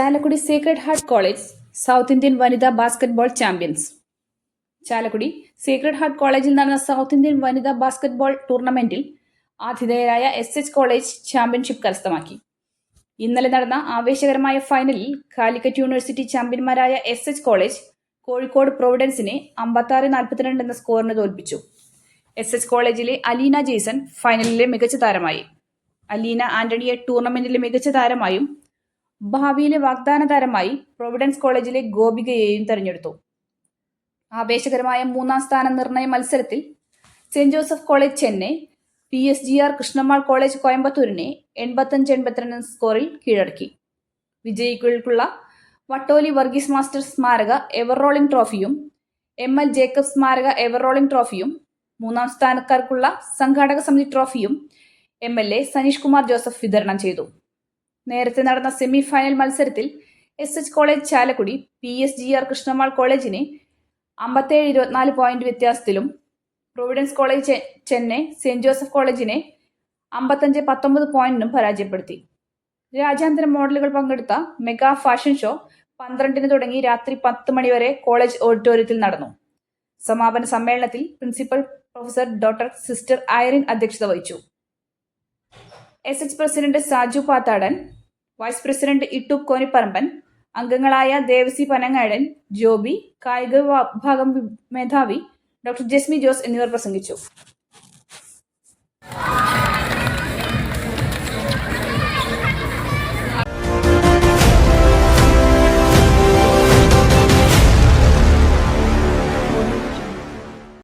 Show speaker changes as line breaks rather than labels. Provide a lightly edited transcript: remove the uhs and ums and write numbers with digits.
Chalakudy sacred heart college south Indian വനിതാ basketball champions. Chalakudy sacred heart കോളേജിൽ നടന്ന സൗത്ത് ഇന്ത്യൻ വനിതാ ബാസ്കറ്റ്ബോൾ ടൂർണമെന്റിൽ ആതിഥേയരായ എസ് കോളേജ് ചാമ്പ്യൻഷിപ്പ് കരസ്ഥമാക്കി. ഇന്നലെ നടന്ന ആവേശകരമായ ഫൈനലിൽ കാലിക്കറ്റ് യൂണിവേഴ്സിറ്റി ചാമ്പ്യന്മാരായ എസ് കോളേജ് കോഴിക്കോട് പ്രൊവിഡൻസിനെ 56-42 എന്ന സ്കോറിന് തോൽപ്പിച്ചു. എസ് കോളേജിലെ അലീന ജെയ്സൺ ഫൈനലിലെ മികച്ച താരമായി. അലീന ആന്റണിയെ ടൂർണമെന്റിലെ മികച്ച താരമായും ഭാവിയിലെ വാഗ്ദാന താരമായി പ്രൊവിഡൻസ് കോളേജിലെ ഗോപികയെയും തെരഞ്ഞെടുത്തു. ആവേശകരമായ 3-ാം സ്ഥാന നിർണയ മത്സരത്തിൽ saint Joseph college Chennai PSGR Krishnammal college കോയമ്പത്തൂരിനെ 85-82 സ്കോറിൽ കീഴടക്കി. വിജയികൾക്കുള്ള വട്ടോലി വർഗീസ് മാസ്റ്റർ സ്മാരക എവർ റോളിംഗ് ട്രോഫിയും ML ജേക്കബ് സ്മാരക എവർ റോളിംഗ് ട്രോഫിയും 3-ാം സ്ഥാനക്കാർക്കുള്ള സംഘാടക സമിതി ട്രോഫിയും MLA സനീഷ് കുമാർ ജോസഫ് വിതരണം ചെയ്തു. നേരത്തെ നടന്ന സെമി ഫൈനൽ മത്സരത്തിൽ SH college Chalakudy PSGR Krishnammal കോളേജിനെ 57-24 പോയിന്റ് വ്യത്യാസത്തിലും Providence college Chennai saint Joseph കോളേജിനെ 55-19 പോയിന്റിനും പരാജയപ്പെടുത്തി. രാജ്യാന്തര മോഡലുകൾ പങ്കെടുത്ത മെഗാ ഫാഷൻ ഷോ 12-ന് തുടങ്ങി രാത്രി 10 മണി വരെ കോളേജ് ഓഡിറ്റോറിയത്തിൽ നടന്നു. സമാപന സമ്മേളനത്തിൽ principal professor doctor sister Irene അധ്യക്ഷത വഹിച്ചു. SH president Saju Pathadan, vice president Ittoop Konipparamban, അംഗങ്ങളായ ദേവസി പനങ്ങാടൻ, ജോബി, കായിക വിഭാഗം മേധാവി ഡോക്ടർ ജെസ്മി ജോസ് എന്നിവർ പ്രസംഗിച്ചു.